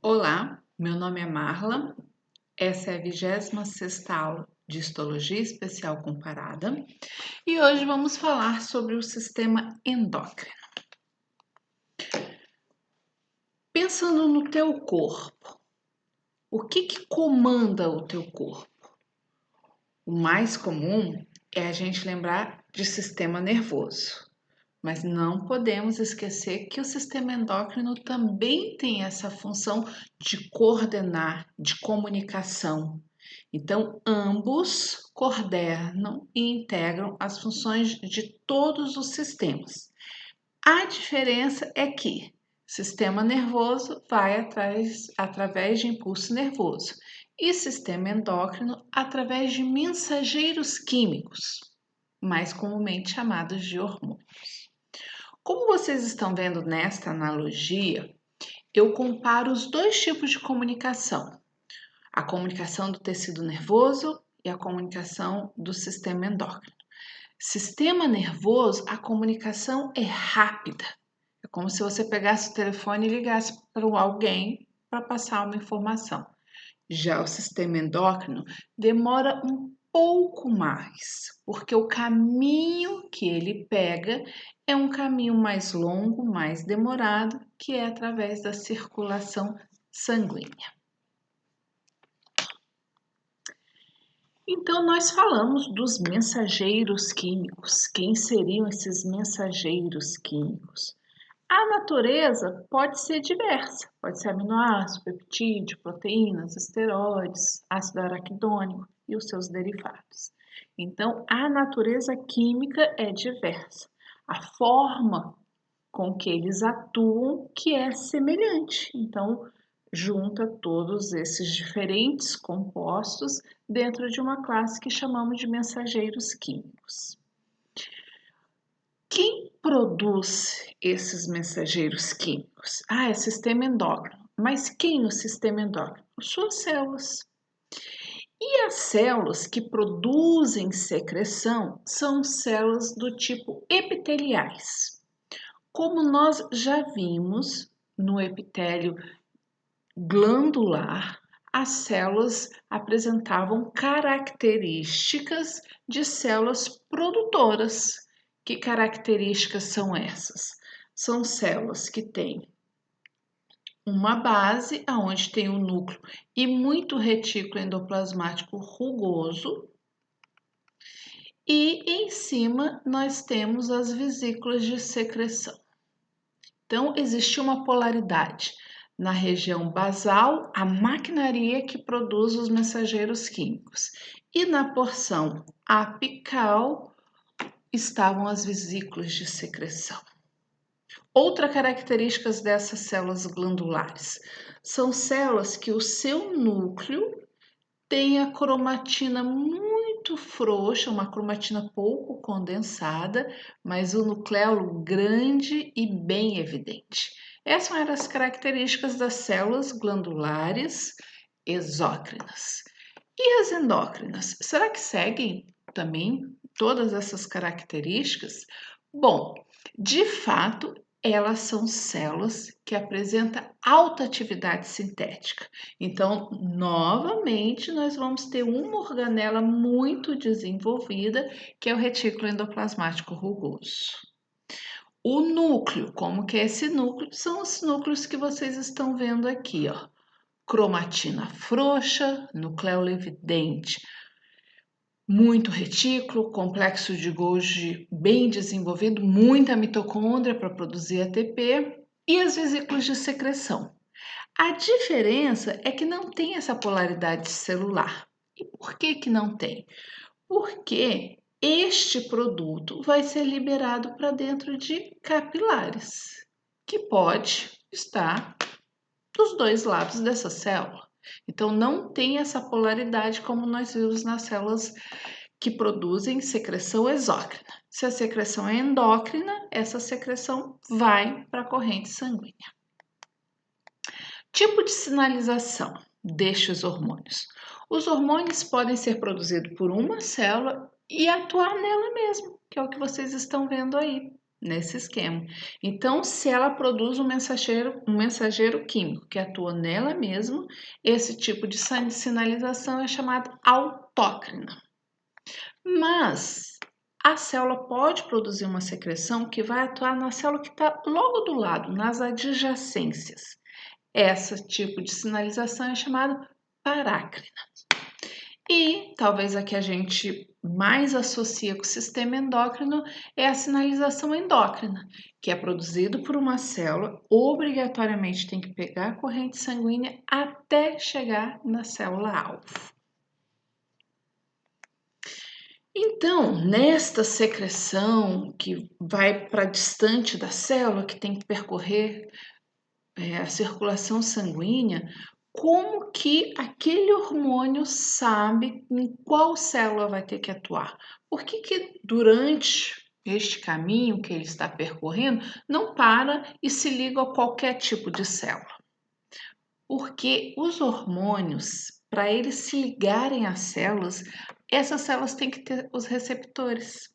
Olá, meu nome é Marla, essa é a 26ª aula de Histologia Especial Comparada e hoje vamos falar sobre o sistema endócrino. Pensando no teu corpo, o que comanda o teu corpo? O mais comum é a gente lembrar de sistema nervoso, mas não podemos esquecer que o sistema endócrino também tem essa função de coordenar, de comunicação. Então, ambos coordenam e integram as funções de todos os sistemas. A diferença é que sistema nervoso vai através de impulso nervoso e sistema endócrino através de mensageiros químicos, mais comumente chamados de hormônios. Como vocês estão vendo nesta analogia, eu comparo os dois tipos de comunicação. A comunicação do tecido nervoso e a comunicação do sistema endócrino. Sistema nervoso, a comunicação é rápida. É como se você pegasse o telefone e ligasse para alguém para passar uma informação. Já o sistema endócrino demora um pouco mais, porque o caminho que ele pega é um caminho mais longo, mais demorado, que é através da circulação sanguínea. Então, nós falamos dos mensageiros químicos. Quem seriam esses mensageiros químicos? A natureza pode ser diversa, pode ser aminoácido, peptídeo, proteínas, esteroides, ácido araquidônico e os seus derivados. Então, a natureza química é diversa. A forma com que eles atuam que é semelhante. Então, junta todos esses diferentes compostos dentro de uma classe que chamamos de mensageiros químicos. Quem produz esses mensageiros químicos? É sistema endócrino. Mas quem no sistema endócrino? Suas células. E as células que produzem secreção são células do tipo epiteliais. Como nós já vimos no epitélio glandular, as células apresentavam características de células produtoras. Que características são essas? São células que têm uma base onde tem um núcleo e muito retículo endoplasmático rugoso, e em cima nós temos as vesículas de secreção. Então, existe uma polaridade. Na região basal, a maquinaria que produz os mensageiros químicos. E na porção apical estavam as vesículas de secreção. Outra característica dessas células glandulares são células que o seu núcleo tem a cromatina muito frouxa, uma cromatina pouco condensada, mas o nucleolo grande e bem evidente. Essas eram as características das células glandulares exócrinas. E as endócrinas? Será que seguem também todas essas características? Bom, de fato, elas são células que apresentam alta atividade sintética. Então, novamente, nós vamos ter uma organela muito desenvolvida, que é o retículo endoplasmático rugoso. O núcleo, como que é esse núcleo? São os núcleos que vocês estão vendo aqui, ó. Cromatina frouxa, nucleolo evidente, muito retículo, complexo de Golgi bem desenvolvido, muita mitocôndria para produzir ATP e as vesículas de secreção. A diferença é que não tem essa polaridade celular. E por que não tem? Porque este produto vai ser liberado para dentro de capilares, que pode estar dos dois lados dessa célula. Então, não tem essa polaridade como nós vimos nas células que produzem secreção exócrina. Se a secreção é endócrina, essa secreção vai para a corrente sanguínea. Tipo de sinalização destes hormônios. Os hormônios podem ser produzidos por uma célula e atuar nela mesma, que é o que vocês estão vendo aí. nesse esquema. Então, se ela produz um mensageiro químico que atua nela mesma, esse tipo de sinalização é chamado autócrina. Mas a célula pode produzir uma secreção que vai atuar na célula que está logo do lado, nas adjacências. Esse tipo de sinalização é chamado parácrina. E talvez a que a gente mais associa com o sistema endócrino é a sinalização endócrina, que é produzido por uma célula, obrigatoriamente tem que pegar a corrente sanguínea até chegar na célula-alvo. Então, nesta secreção que vai para distante da célula, que tem que percorrer a circulação sanguínea, como que aquele hormônio sabe em qual célula vai ter que atuar? Por que durante este caminho que ele está percorrendo não para e se liga a qualquer tipo de célula? Porque os hormônios, para eles se ligarem às células, essas células têm que ter os receptores.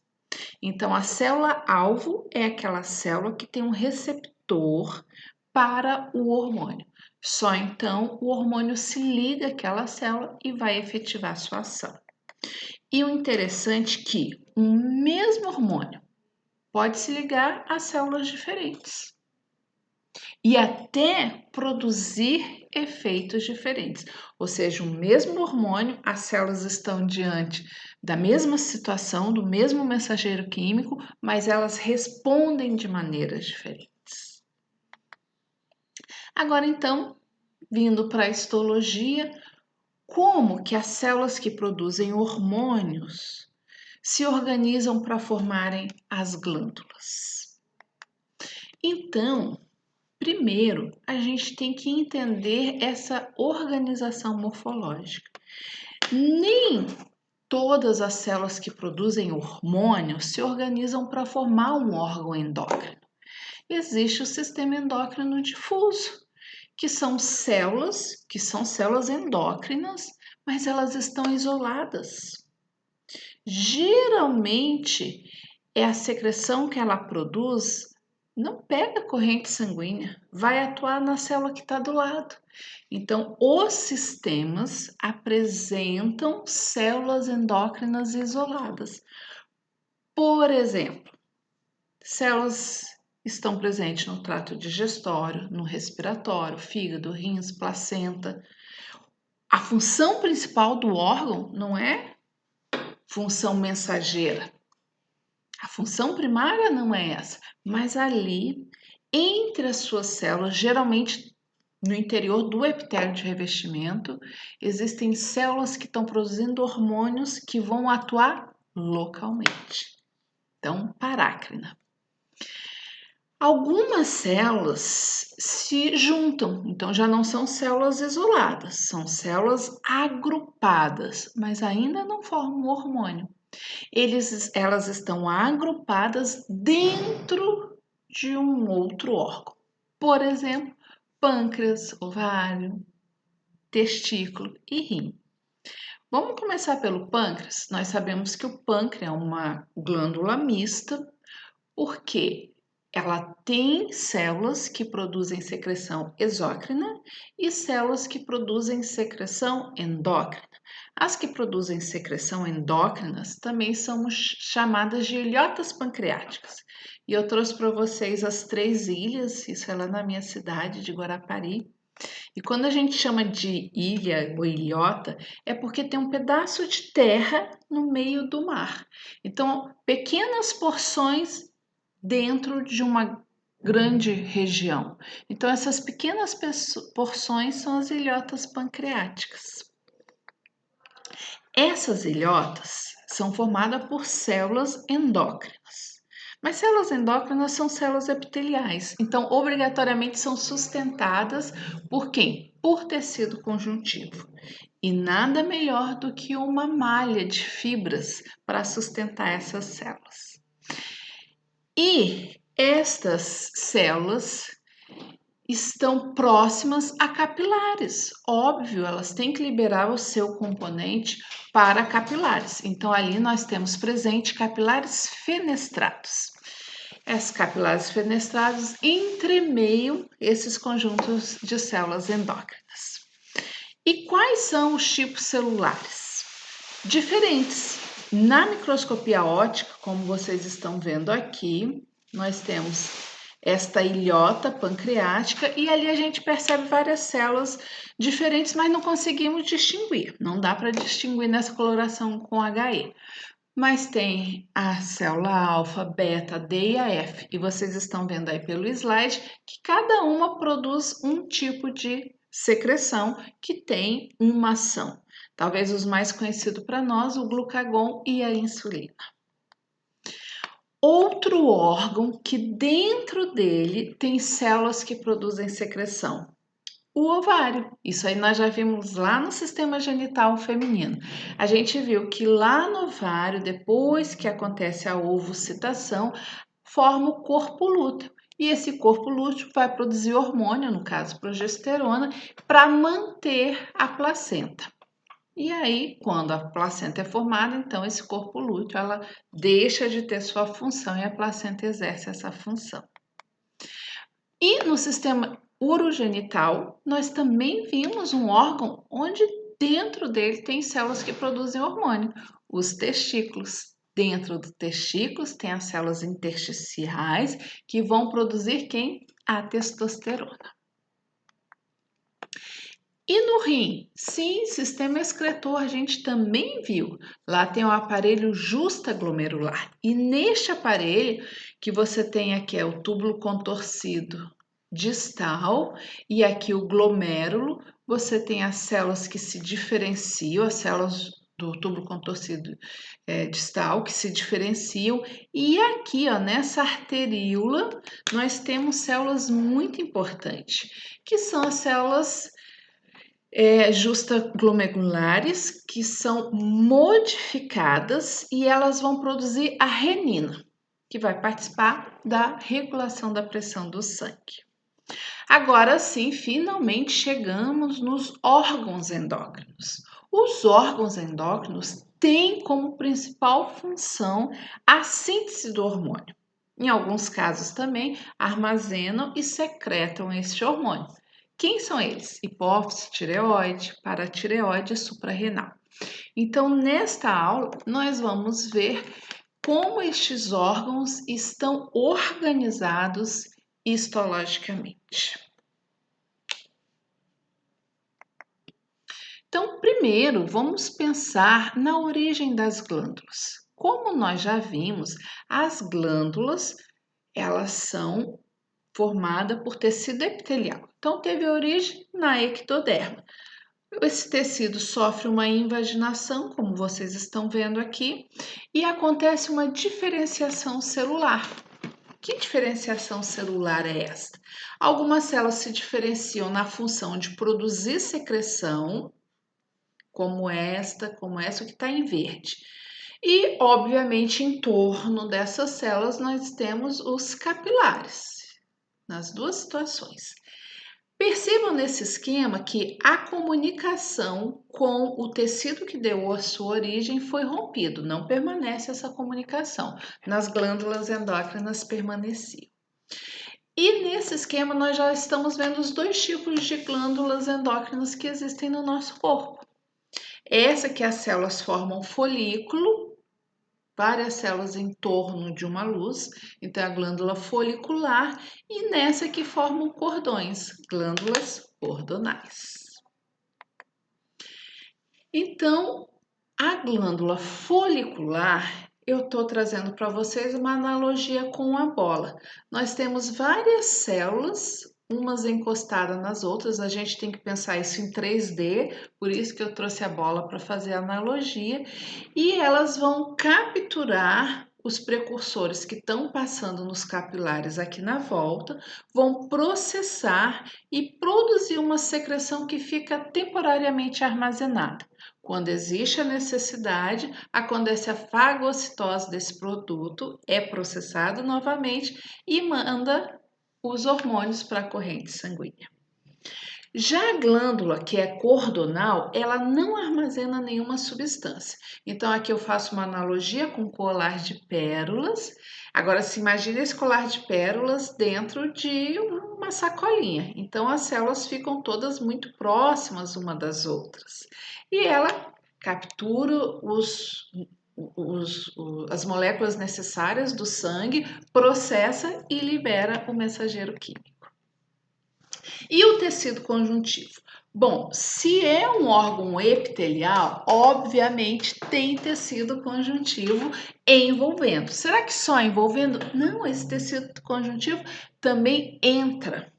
Então, a célula-alvo é aquela célula que tem um receptor para o hormônio. Só então o hormônio se liga àquela célula e vai efetivar sua ação. E o interessante é que o mesmo hormônio pode se ligar a células diferentes e até produzir efeitos diferentes. Ou seja, o mesmo hormônio, as células estão diante da mesma situação, do mesmo mensageiro químico, mas elas respondem de maneiras diferentes. Agora, então, vindo para a histologia, como que as células que produzem hormônios se organizam para formarem as glândulas? Então, primeiro, a gente tem que entender essa organização morfológica. Nem todas as células que produzem hormônio se organizam para formar um órgão endócrino. Existe o sistema endócrino difuso, que são células endócrinas, mas elas estão isoladas. Geralmente, é a secreção que ela produz não pega corrente sanguínea, vai atuar na célula que está do lado. Então, os sistemas apresentam células endócrinas isoladas. Por exemplo, células estão presentes no trato digestório, no respiratório, fígado, rins, placenta. A função principal do órgão não é função mensageira. A função primária não é essa, mas ali, entre as suas células, geralmente no interior do epitélio de revestimento, existem células que estão produzindo hormônios que vão atuar localmente. Então, parácrina. Algumas células se juntam, então já não são células isoladas, são células agrupadas, mas ainda não formam hormônio. Elas estão agrupadas dentro de um outro órgão. Por exemplo, pâncreas, ovário, testículo e rim. Vamos começar pelo pâncreas. Nós sabemos que o pâncreas é uma glândula mista, porque ela tem células que produzem secreção exócrina e células que produzem secreção endócrina. As que produzem secreção endócrinas também são chamadas de ilhotas pancreáticas. E eu trouxe para vocês as 3 ilhas, isso é lá na minha cidade de Guarapari. E quando a gente chama de ilha ou ilhota, é porque tem um pedaço de terra no meio do mar. Então, pequenas porções dentro de uma grande região. Então, essas pequenas porções são as ilhotas pancreáticas. Essas ilhotas são formadas por células endócrinas. Mas células endócrinas são células epiteliais, então obrigatoriamente são sustentadas por quem? Por tecido conjuntivo. E nada melhor do que uma malha de fibras para sustentar essas células. E estas células estão próximas a capilares. Óbvio, elas têm que liberar o seu componente para capilares. Então, ali nós temos presente capilares fenestrados. As capilares fenestrados entremeiam esses conjuntos de células endócrinas. E quais são os tipos celulares? Diferentes. Na microscopia óptica, como vocês estão vendo aqui, nós temos esta ilhota pancreática e ali a gente percebe várias células diferentes, mas não conseguimos distinguir. Não dá para distinguir nessa coloração com HE. Mas tem a célula alfa, beta, D e a F. E vocês estão vendo aí pelo slide que cada uma produz um tipo de secreção que tem uma ação. Talvez os mais conhecidos para nós, o glucagon e a insulina. Outro órgão que dentro dele tem células que produzem secreção. O ovário. Isso aí nós já vimos lá no sistema genital feminino. A gente viu que lá no ovário, depois que acontece a ovocitação, forma o corpo lúteo. E esse corpo lúteo vai produzir hormônio, no caso progesterona, para manter a placenta. E aí, quando a placenta é formada, então esse corpo lúteo ela deixa de ter sua função e a placenta exerce essa função. E no sistema urogenital, nós também vimos um órgão onde dentro dele tem células que produzem hormônio, os testículos. Dentro dos testículos tem as células intersticiais que vão produzir quem? A testosterona. E no rim? Sim, sistema excretor a gente também viu. Lá tem o aparelho justaglomerular. E neste aparelho que você tem aqui é o túbulo contorcido distal e aqui o glomérulo, você tem as células que se diferenciam, as células do túbulo contorcido distal que se diferenciam e aqui ó, nessa arteríola nós temos células muito importantes, que são as células justaglomerulares, que são modificadas e elas vão produzir a renina, que vai participar da regulação da pressão do sangue. Agora sim, finalmente chegamos nos órgãos endócrinos. Os órgãos endócrinos têm como principal função a síntese do hormônio. Em alguns casos também armazenam e secretam este hormônio. Quem são eles? Hipófise, tireoide, paratireoide e suprarrenal. Então, nesta aula, nós vamos ver como estes órgãos estão organizados histologicamente. Então, primeiro, vamos pensar na origem das glândulas. Como nós já vimos, as glândulas, elas são formadas por tecido epitelial. Então, teve origem na ectoderma. Esse tecido sofre uma invaginação, como vocês estão vendo aqui, e acontece uma diferenciação celular. Que diferenciação celular é esta? Algumas células se diferenciam na função de produzir secreção, como essa que está em verde. E, obviamente, em torno dessas células nós temos os capilares, nas duas situações. Percebam nesse esquema que a comunicação com o tecido que deu a sua origem foi rompido, não permanece essa comunicação. Nas glândulas endócrinas permanecia. E nesse esquema nós já estamos vendo os dois tipos de glândulas endócrinas que existem no nosso corpo. Essa que as células formam folículo, várias células em torno de uma luz, então é a glândula folicular, e nessa que formam cordões, glândulas cordonais. Então, a glândula folicular, eu estou trazendo para vocês uma analogia com a bola. Nós temos várias células, umas encostadas nas outras, a gente tem que pensar isso em 3D, por isso que eu trouxe a bola para fazer a analogia, e elas vão capturar os precursores que estão passando nos capilares aqui na volta, vão processar e produzir uma secreção que fica temporariamente armazenada. Quando existe a necessidade, acontece a fagocitose desse produto, é processado novamente e manda os hormônios para a corrente sanguínea. Já a glândula, que é cordonal, ela não armazena nenhuma substância. Então, aqui eu faço uma analogia com colar de pérolas. Agora, se imagina esse colar de pérolas dentro de uma sacolinha. Então, as células ficam todas muito próximas uma das outras. E ela captura as moléculas necessárias do sangue, processa e libera o mensageiro químico. E o tecido conjuntivo? Bom, se é um órgão epitelial, obviamente tem tecido conjuntivo envolvendo. Será que só envolvendo? Não, esse tecido conjuntivo também entra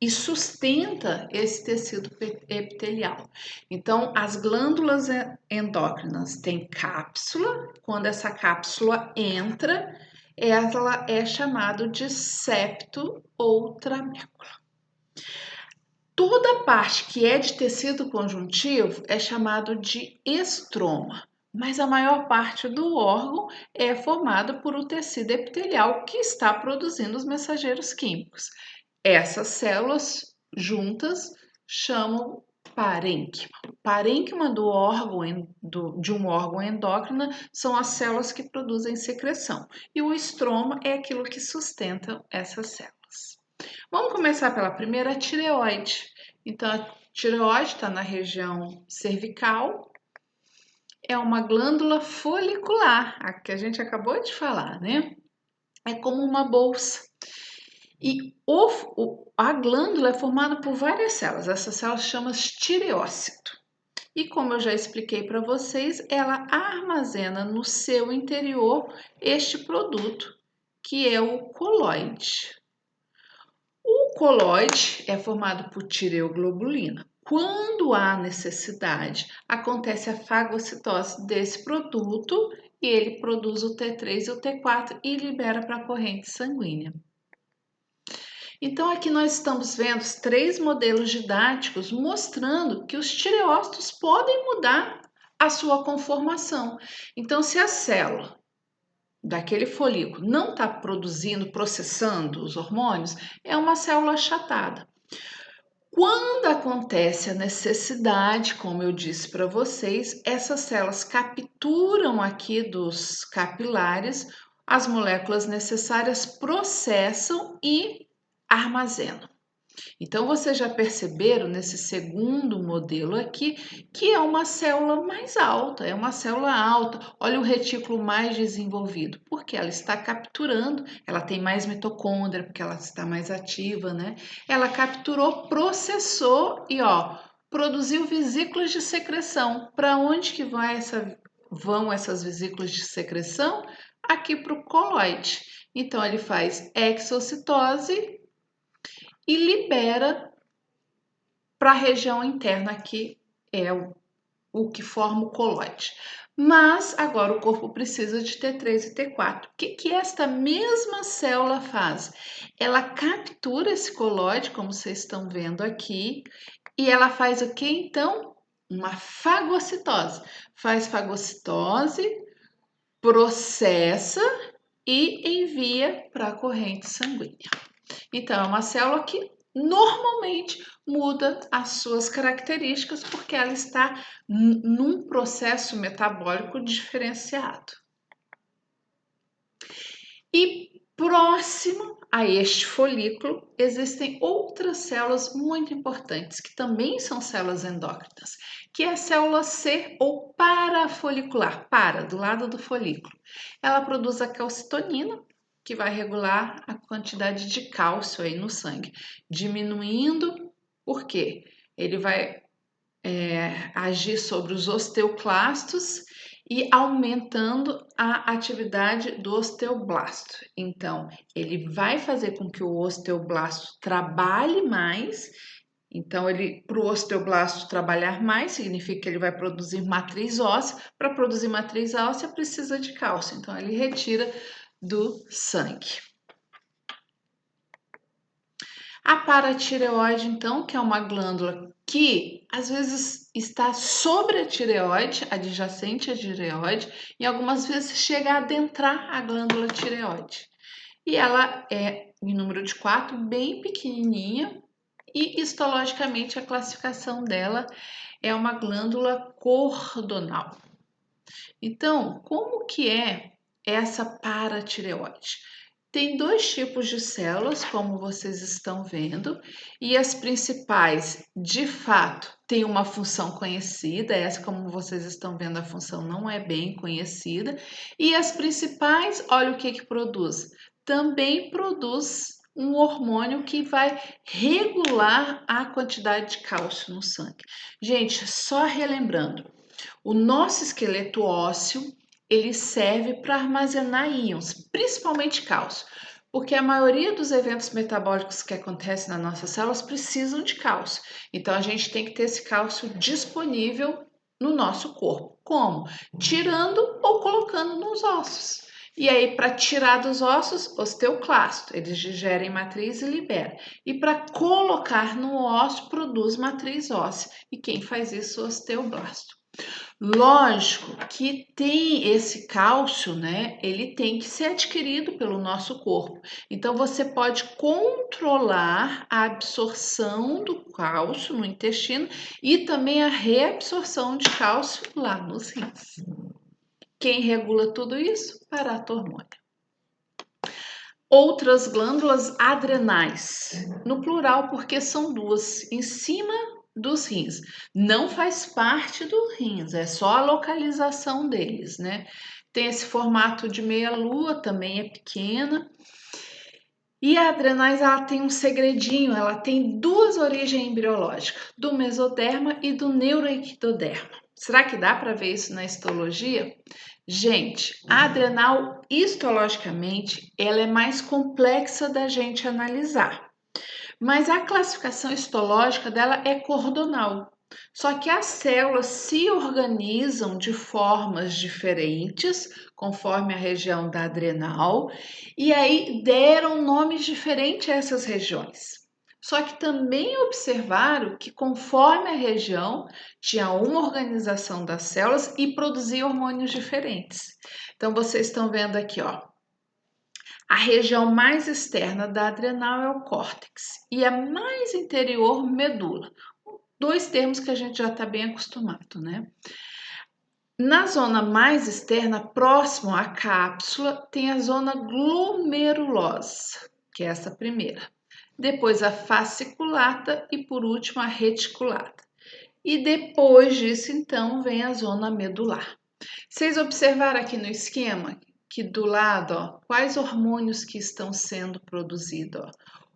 e sustenta esse tecido epitelial. Então, as glândulas endócrinas têm cápsula. Quando essa cápsula entra, ela é chamada de septo ou tramécula. Toda parte que é de tecido conjuntivo é chamado de estroma, mas a maior parte do órgão é formada por o tecido epitelial que está produzindo os mensageiros químicos. Essas células juntas chamam parênquima. O parênquima de um órgão endócrino são as células que produzem secreção e o estroma é aquilo que sustenta essas células. Vamos começar pela primeira, a tireoide. Então, a tireoide está na região cervical, é uma glândula folicular, a que a gente acabou de falar, né? É como uma bolsa. E a glândula é formada por várias células, essas células chamam tireócito. E como eu já expliquei para vocês, ela armazena no seu interior este produto, que é o coloide. O coloide é formado por tireoglobulina. Quando há necessidade, acontece a fagocitose desse produto e ele produz o T3 e o T4 e libera para a corrente sanguínea. Então, aqui nós estamos vendo os 3 modelos didáticos mostrando que os tireócitos podem mudar a sua conformação. Então, se a célula daquele folículo não está produzindo, processando os hormônios, é uma célula achatada. Quando acontece a necessidade, como eu disse para vocês, essas células capturam aqui dos capilares as moléculas necessárias, processam e armazenam. Então, vocês já perceberam nesse segundo modelo aqui que é uma célula mais alta, é uma célula alta. Olha o retículo mais desenvolvido, porque ela está capturando, ela tem mais mitocôndria, porque ela está mais ativa, né? Ela capturou, processou e, produziu vesículas de secreção. Para onde que vão essas vesículas de secreção? Aqui para o coloide. Então, ele faz exocitose e libera para a região interna, que é o que forma o coloide. Mas agora o corpo precisa de T3 e T4. O que esta mesma célula faz? Ela captura esse coloide, como vocês estão vendo aqui, e ela faz o que então? Uma fagocitose. Faz fagocitose, processa e envia para a corrente sanguínea. Então, é uma célula que normalmente muda as suas características porque ela está num processo metabólico diferenciado. E próximo a este folículo existem outras células muito importantes que também são células endócrinas, que é a célula C ou parafolicular, do lado do folículo. Ela produz a calcitonina, que vai regular a quantidade de cálcio aí no sangue, diminuindo, por quê? Ele vai agir sobre os osteoclastos e aumentando a atividade do osteoblasto. Então, ele vai fazer com que o osteoblasto trabalhe mais. Então, para o osteoblasto trabalhar mais, significa que ele vai produzir matriz óssea. Para produzir matriz óssea, precisa de cálcio. Então, ele retira do sangue. A paratireoide, então, que é uma glândula que às vezes está sobre a tireoide, adjacente à tireoide, e algumas vezes chega a adentrar a glândula tireoide. E ela é em número de 4, bem pequenininha, E histologicamente a classificação dela é uma glândula cordonal. Então, como que é essa paratireoide? Tem dois tipos de células, como vocês estão vendo, e as principais, de fato, têm uma função conhecida, essa, como vocês estão vendo, a função não é bem conhecida, e as principais, olha o que produz, também produz um hormônio que vai regular a quantidade de cálcio no sangue. Gente, só relembrando, o nosso esqueleto ósseo, ele serve para armazenar íons, principalmente cálcio, porque a maioria dos eventos metabólicos que acontecem nas nossas células precisam de cálcio. Então a gente tem que ter esse cálcio disponível no nosso corpo. Como? Tirando ou colocando nos ossos. E aí, para tirar dos ossos, osteoclasto, eles digerem matriz e liberam. E para colocar no osso, produz matriz óssea. E quem faz isso? O osteoblasto. Lógico que tem esse cálcio, né? Ele tem que ser adquirido pelo nosso corpo. Então, você pode controlar a absorção do cálcio no intestino e também a reabsorção de cálcio lá nos rins. Quem regula tudo isso? Paratormônio. Outras glândulas adrenais, no plural, porque são duas, em cima dos rins. Não faz parte do rins, é só a localização deles, né? Tem esse formato de meia-lua, também é pequena. E a adrenais, ela tem um segredinho, ela tem duas origens embriológicas, do mesoderma e do neuroectoderma. Será que dá para ver isso na histologia? Gente, a adrenal, histologicamente, ela é mais complexa da gente analisar. Mas a classificação histológica dela é cordonal. Só que as células se organizam de formas diferentes, conforme a região da adrenal, e aí deram nomes diferentes a essas regiões. Só que também observaram que conforme a região tinha uma organização das células e produzia hormônios diferentes. Então vocês estão vendo aqui, ó, a região mais externa da adrenal é o córtex e a mais interior, medula. Dois termos que a gente já está bem acostumado, né? Na zona mais externa, próximo à cápsula, tem a zona glomerulosa, que é essa primeira. Depois a fasciculata e por último a reticulata. E depois disso, então, vem a zona medular. Vocês observaram aqui no esquema que do lado, ó, quais hormônios que estão sendo produzidos? Ó?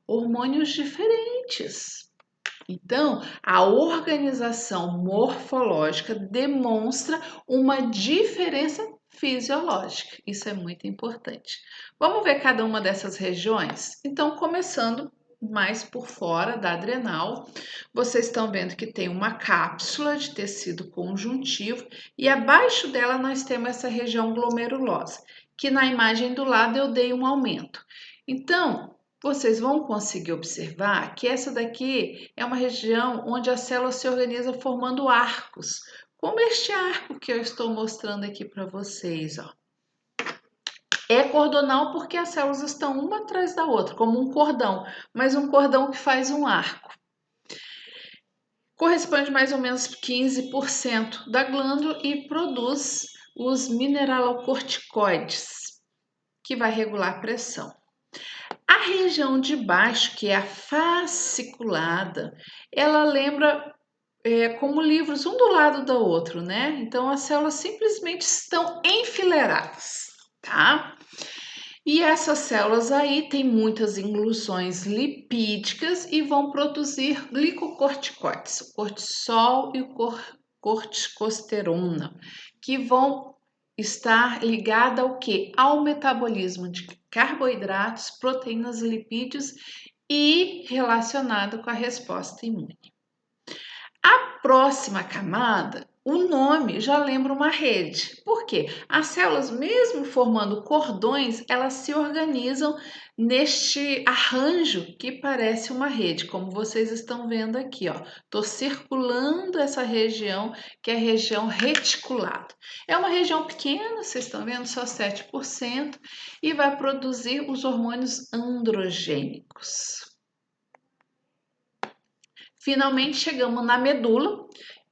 Hormônios diferentes. Então, a organização morfológica demonstra uma diferença fisiológica. Isso é muito importante. Vamos ver cada uma dessas regiões? Então, começando mais por fora da adrenal, vocês estão vendo que tem uma cápsula de tecido conjuntivo e abaixo dela nós temos essa região glomerulosa, que na imagem do lado eu dei um aumento. Então, vocês vão conseguir observar que essa daqui é uma região onde a célula se organiza formando arcos, como este arco que eu estou mostrando aqui para vocês, ó. É cordonal porque as células estão uma atrás da outra, como um cordão, mas um cordão que faz um arco. Corresponde mais ou menos 15% da glândula e produz os mineralocorticoides, que vai regular a pressão. A região de baixo, que é a fasciculada, ela lembra como livros um do lado do outro, né? Então as células simplesmente estão enfileiradas, tá? E essas células aí têm muitas inclusões lipídicas e vão produzir glicocorticoides, o cortisol e o corticosterona, que vão estar ligada ao que? Ao metabolismo de carboidratos, proteínas, lipídios e relacionado com a resposta imune. A próxima camada, o nome já lembra uma rede. Por quê? As células, mesmo formando cordões, elas se organizam neste arranjo que parece uma rede, como vocês estão vendo aqui, ó. Tô circulando essa região, que é a região reticulada. É uma região pequena, vocês estão vendo, só 7%, e vai produzir os hormônios androgênicos. Finalmente chegamos na medula,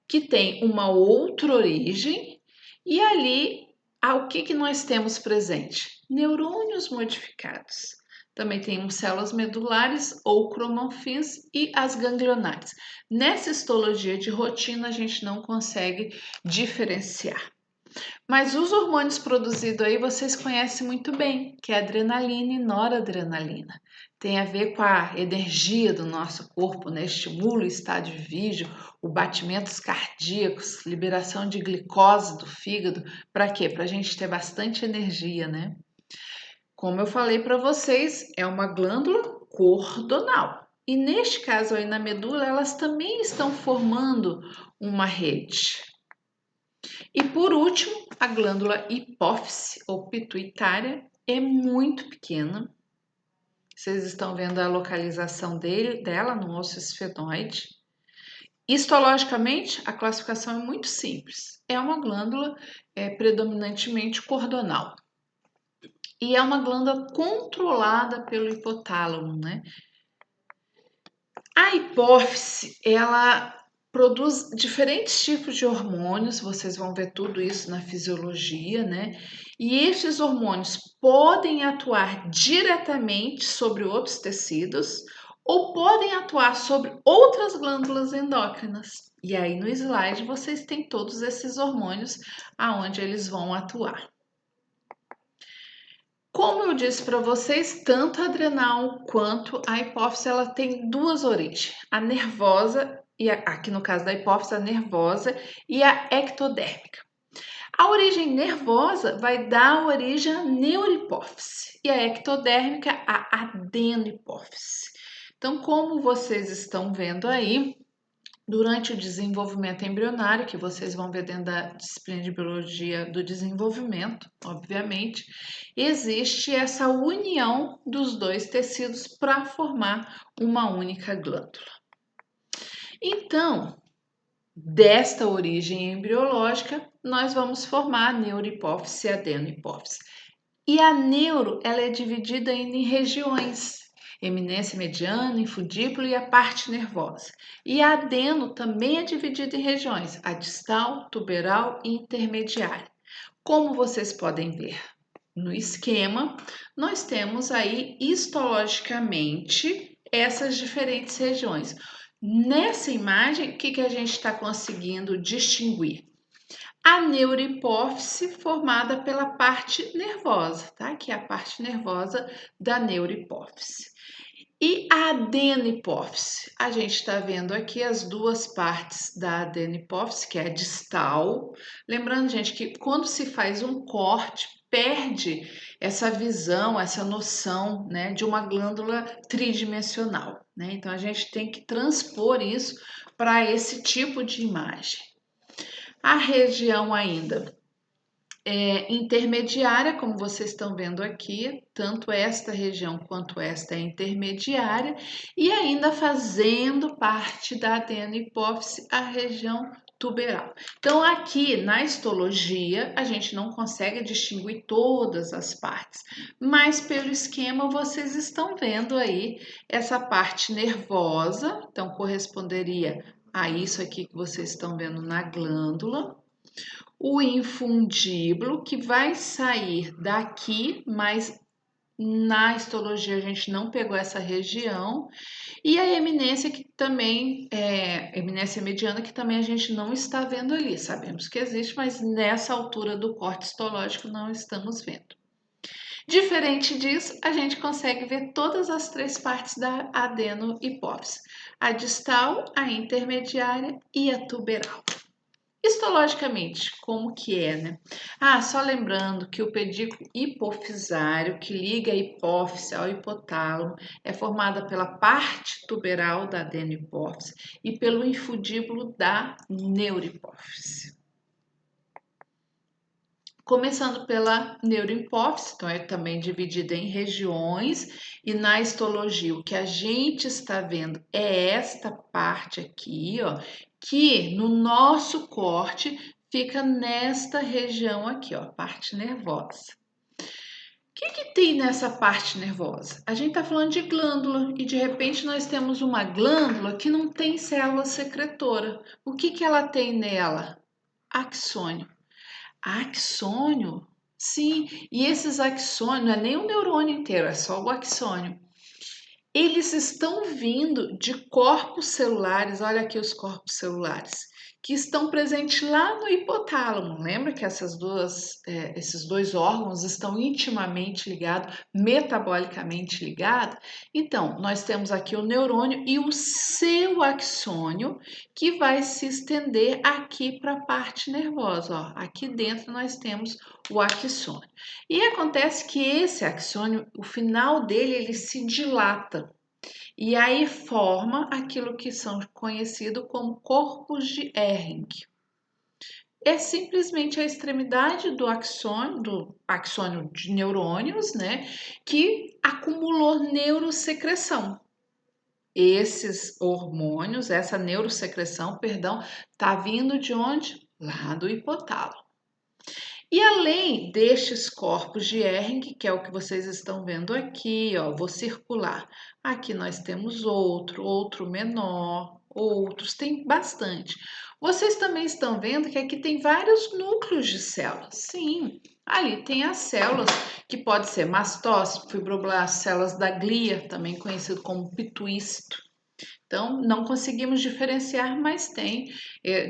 que tem uma outra origem, e ali o que nós temos presente? Neurônios modificados. Também temos células medulares ou cromanfins e as ganglionares. Nessa histologia de rotina, a gente não consegue diferenciar. Mas os hormônios produzidos aí vocês conhecem muito bem, que é adrenalina e noradrenalina. Tem a ver com a energia do nosso corpo, né? Estimula o estado de vígio, o batimentos cardíacos, liberação de glicose do fígado. Para quê? Para a gente ter bastante energia, né? Como eu falei para vocês, é uma glândula cordonal. E neste caso aí na medula, elas também estão formando uma rede. E por último, a glândula hipófise ou pituitária é muito pequena. Vocês estão vendo a localização dela no osso esfenoide. Histologicamente, a classificação é muito simples. É uma glândula predominantemente cordonal. E é uma glândula controlada pelo hipotálamo, né? A hipófise, ela produz diferentes tipos de hormônios, vocês vão ver tudo isso na fisiologia, né? E esses hormônios podem atuar diretamente sobre outros tecidos ou podem atuar sobre outras glândulas endócrinas. E aí no slide vocês têm todos esses hormônios aonde eles vão atuar. Como eu disse para vocês, tanto a adrenal quanto a hipófise, ela tem duas origens, a nervosa, e aqui no caso da hipófise, a nervosa e a ectodérmica. A origem nervosa vai dar origem à neurohipófise e a ectodérmica à adenohipófise. Então, como vocês estão vendo aí, durante o desenvolvimento embrionário, que vocês vão ver dentro da disciplina de biologia do desenvolvimento, obviamente, existe essa união dos dois tecidos para formar uma única glândula. Então, desta origem embriológica, nós vamos formar a neurohipófise e a adenohipófise. E a neuro, ela é dividida em regiões, eminência mediana, infundíbulo e a parte nervosa. E a adeno também é dividida em regiões, a distal, tuberal e intermediária. Como vocês podem ver no esquema, nós temos aí histologicamente essas diferentes regiões. Nessa imagem, o que a gente está conseguindo distinguir? A neurohipófise formada pela parte nervosa, tá? Que é a parte nervosa da neurohipófise. E a adenohipófise? A gente está vendo aqui as duas partes da adenohipófise, que é a distal. Lembrando, gente, que quando se faz um corte, perde essa visão, essa noção, né, de uma glândula tridimensional, né? Então, a gente tem que transpor isso para esse tipo de imagem. A região ainda intermediária, como vocês estão vendo aqui, tanto esta região quanto esta é intermediária, e ainda fazendo parte da adenohipófise a região tuberal. Então, aqui na histologia, a gente não consegue distinguir todas as partes, mas pelo esquema vocês estão vendo aí essa parte nervosa, então corresponderia a isso aqui que vocês estão vendo na glândula. O infundíbulo, que vai sair daqui, mas na histologia a gente não pegou essa região, e a eminência que também eminência mediana, que também a gente não está vendo ali. Sabemos que existe, mas nessa altura do corte histológico não estamos vendo. Diferente disso, a gente consegue ver todas as três partes da adenohipófise: a distal, a intermediária e a tuberal. Histologicamente, como que é, né? Só lembrando que o pedículo hipofisário, que liga a hipófise ao hipotálamo, é formada pela parte tuberal da adenohipófise e pelo infundíbulo da neurohipófise. Começando pela neurohipófise, então é também dividida em regiões, e na histologia o que a gente está vendo é esta parte aqui, ó, que no nosso corte fica nesta região aqui, ó, parte nervosa. que tem nessa parte nervosa? A gente está falando de glândula e de repente nós temos uma glândula que não tem célula secretora. O que ela tem nela? Axônio. Axônio? Sim, e esses axônios, não é nem o neurônio inteiro, é só o axônio. Eles estão vindo de corpos celulares, olha aqui os corpos celulares, que estão presentes lá no hipotálamo. Lembra que esses dois órgãos estão intimamente ligados, metabolicamente ligados? Então, nós temos aqui o neurônio e o seu axônio, que vai se estender aqui para a parte nervosa. Ó. Aqui dentro nós temos o axônio. E acontece que esse axônio, o final dele, ele se dilata. E aí forma aquilo que são conhecidos como corpos de Hering. É simplesmente a extremidade do axônio de neurônios, né, que acumulou neurosecreção. Esses hormônios, essa neurosecreção, perdão, tá vindo de onde? Lá do hipotálamo. E além destes corpos de Hering, que é o que vocês estão vendo aqui, ó, vou circular. Aqui nós temos outro menor, outros, tem bastante. Vocês também estão vendo que aqui tem vários núcleos de células. Sim, ali tem as células, que pode ser mastócito, fibroblasto, células da glia, também conhecido como pituícito. Então, não conseguimos diferenciar, mas tem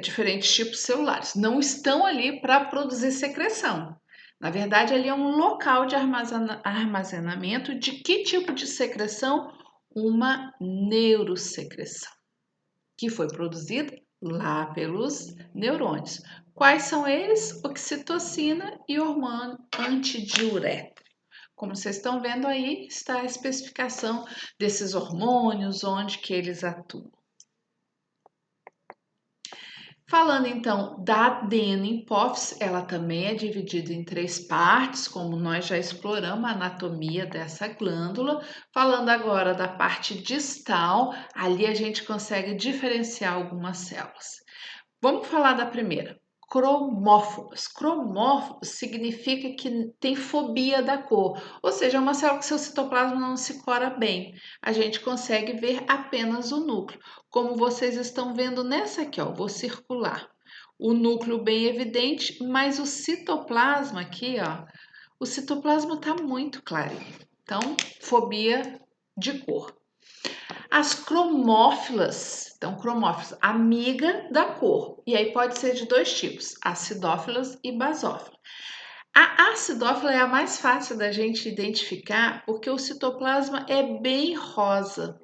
diferentes tipos celulares. Não estão ali para produzir secreção. Na verdade, ali é um local de armazenamento de que tipo de secreção? Uma neurosecreção, que foi produzida lá pelos neurônios. Quais são eles? Oxitocina e hormônio antidiurético. Como vocês estão vendo aí, está a especificação desses hormônios, onde que eles atuam. Falando então da adenopófise, ela também é dividida em 3 partes, como nós já exploramos a anatomia dessa glândula. Falando agora da parte distal, ali a gente consegue diferenciar algumas células. Vamos falar da primeira. Cromófobos. Cromófobos significa que tem fobia da cor, ou seja, é uma célula que seu citoplasma não se cora bem. A gente consegue ver apenas o núcleo, como vocês estão vendo nessa aqui, ó, vou circular. O núcleo bem evidente, mas o citoplasma aqui, ó, o citoplasma está muito clarinho. Então, fobia de cor. As cromófilas, então cromófilas, amiga da cor. E aí pode ser de 2 tipos, acidófilas e basófilas. A acidófila é a mais fácil da gente identificar porque o citoplasma é bem rosa.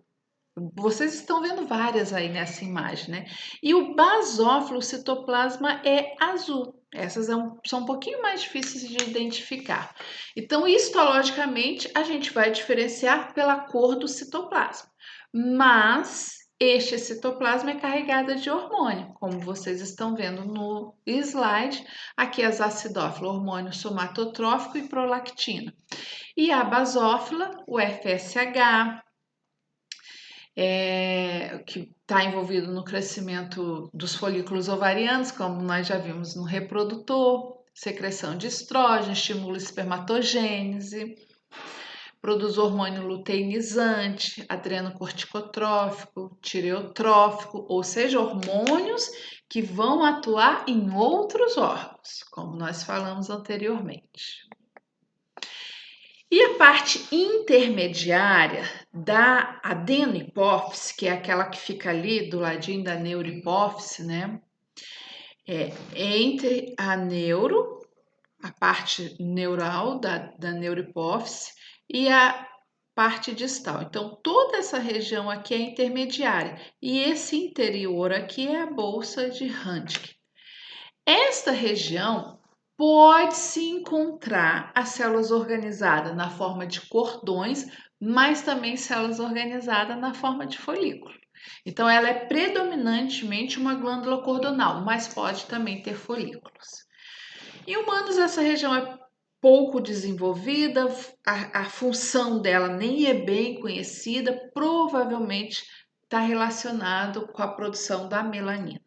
Vocês estão vendo várias aí nessa imagem, né? E o basófilo, o citoplasma é azul. Essas são um pouquinho mais difíceis de identificar. Então, histologicamente, a gente vai diferenciar pela cor do citoplasma. Mas este citoplasma é carregado de hormônio, como vocês estão vendo no slide. Aqui as acidófilas, hormônio somatotrófico e prolactina. E a basófila, o FSH, que está envolvido no crescimento dos folículos ovarianos, como nós já vimos no reprodutor, secreção de estrógeno, estimula a espermatogênese, produz hormônio luteinizante, adrenocorticotrófico, tireotrófico, ou seja, hormônios que vão atuar em outros órgãos, como nós falamos anteriormente. E a parte intermediária da adenopófise, que é aquela que fica ali do ladinho da neurohipófise, né? É entre a parte neural da neurohipófise e a parte distal. Então, toda essa região aqui é intermediária e esse interior aqui é a bolsa de Röntgen. Esta região pode-se encontrar as células organizadas na forma de cordões, mas também células organizadas na forma de folículo. Então, ela é predominantemente uma glândula cordonal, mas pode também ter folículos. Em humanos, essa região é pouco desenvolvida, a função dela nem é bem conhecida, provavelmente está relacionado com a produção da melanina.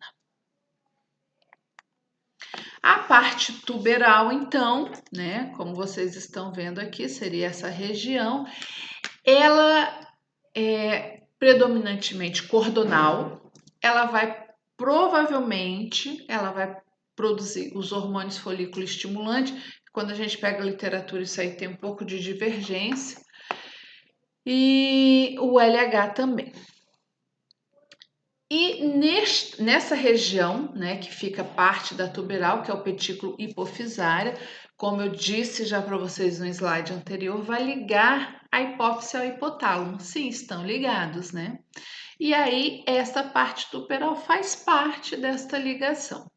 A parte tuberal, então, né, como vocês estão vendo aqui, seria essa região, ela é predominantemente cordonal, ela vai produzir os hormônios folículo estimulante. Quando a gente pega a literatura, isso aí tem um pouco de divergência, e o LH também. E nessa região, né, que fica parte da tuberal, que é o petículo hipofisária, como eu disse já para vocês no slide anterior, vai ligar a hipófise ao hipotálamo. Sim, estão ligados, né? E aí, essa parte tuberal faz parte desta ligação.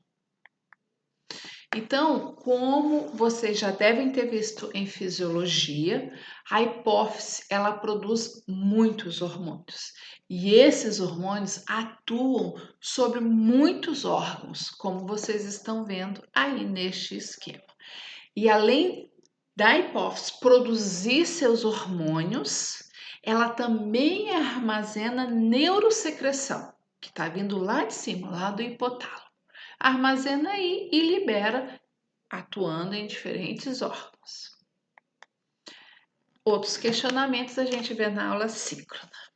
Então, como vocês já devem ter visto em fisiologia, a hipófise ela produz muitos hormônios e esses hormônios atuam sobre muitos órgãos, como vocês estão vendo aí neste esquema. E além da hipófise produzir seus hormônios, ela também armazena neurosecreção, que está vindo lá de cima, lá do hipotálamo. Armazena aí e libera, atuando em diferentes órgãos. Outros questionamentos a gente vê na aula síncrona.